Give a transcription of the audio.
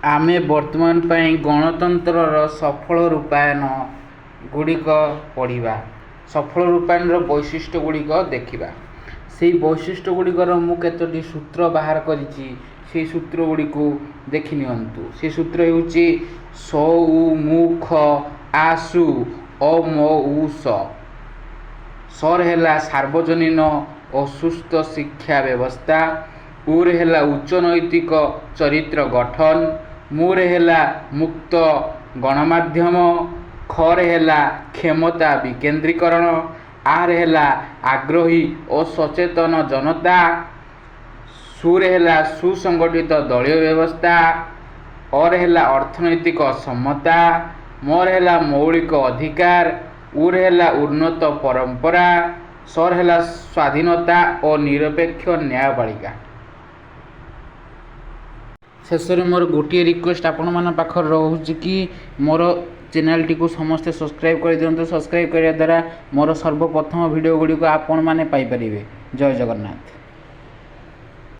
ଆମେ ବର୍ତ୍ତମାନ ପାଇଁ ଗଣତନ୍ତ୍ରର ସଫଳ ରୂପାୟନ ଗୁଡ଼ିକ ପଢ଼ିବା। ସଫଳ ରୂପାୟନର ବୈଶିଷ୍ଟ୍ୟ ଗୁଡ଼ିକ ଦେଖିବା। ସେହି ବୈଶିଷ୍ଟ୍ୟ ଗୁଡ଼ିକର ମୁଁ କେତୋଟି ସୂତ୍ର ବାହାର କରିଛି। ସେହି ସୂତ୍ର ଗୁଡ଼ିକୁ ଦେଖି ନିଅନ୍ତୁ। ସେ ସୂତ୍ର ହେଉଛି ସ ଉ ମୁ ଖ ଆସୁ ଅ ମ ଉ ସ। ସରେ ହେଲା ସାର୍ବଜନୀନ ଓ ସୁସ୍ଥ ଶିକ୍ଷା ବ୍ୟବସ୍ଥା। ଉରେ ହେଲା ଉଚ୍ଚ ନୈତିକ ଚରିତ୍ର ଗଠନ। ମୁରେ ହେଲା ମୁକ୍ତ ଗଣମାଧ୍ୟମ। ଖରେ ହେଲା କ୍ଷମତା ବିକେନ୍ଦ୍ରୀକରଣ। ଆରେ ହେଲା ଆଗ୍ରହୀ ଓ ସଚେତନ ଜନତା। ସୁରେ ହେଲା ସୁସଂଗଠିତ ଦଳୀୟ ବ୍ୟବସ୍ଥା। ଅରେ ହେଲା ଅର୍ଥନୈତିକ ସମତା। ମରେ ହେଲା ମୌଳିକ ଅଧିକାର। ଉରେ ହେଲା ଉନ୍ନତ ପରମ୍ପରା। ସରେ ହେଲା ସ୍ୱାଧୀନତା ଓ ନିରପେକ୍ଷ ନ୍ୟାୟପାଳିକା। ଶେଷରେ ମୋର ଗୋଟିଏ ରିକ୍ୱେଷ୍ଟ ଆପଣମାନଙ୍କ ପାଖରେ ରହୁଛି କି ମୋର ଚ୍ୟାନେଲଟିକୁ ସମସ୍ତେ ସବସ୍କ୍ରାଇବ୍ କରିଦିଅନ୍ତୁ। ସବସ୍କ୍ରାଇବ୍ କରିବା ଦ୍ୱାରା ମୋର ସର୍ବପ୍ରଥମ ଭିଡ଼ିଓ ଗୁଡ଼ିକ ଆପଣମାନେ ପାଇପାରିବେ। ଜୟ ଜଗନ୍ନାଥ।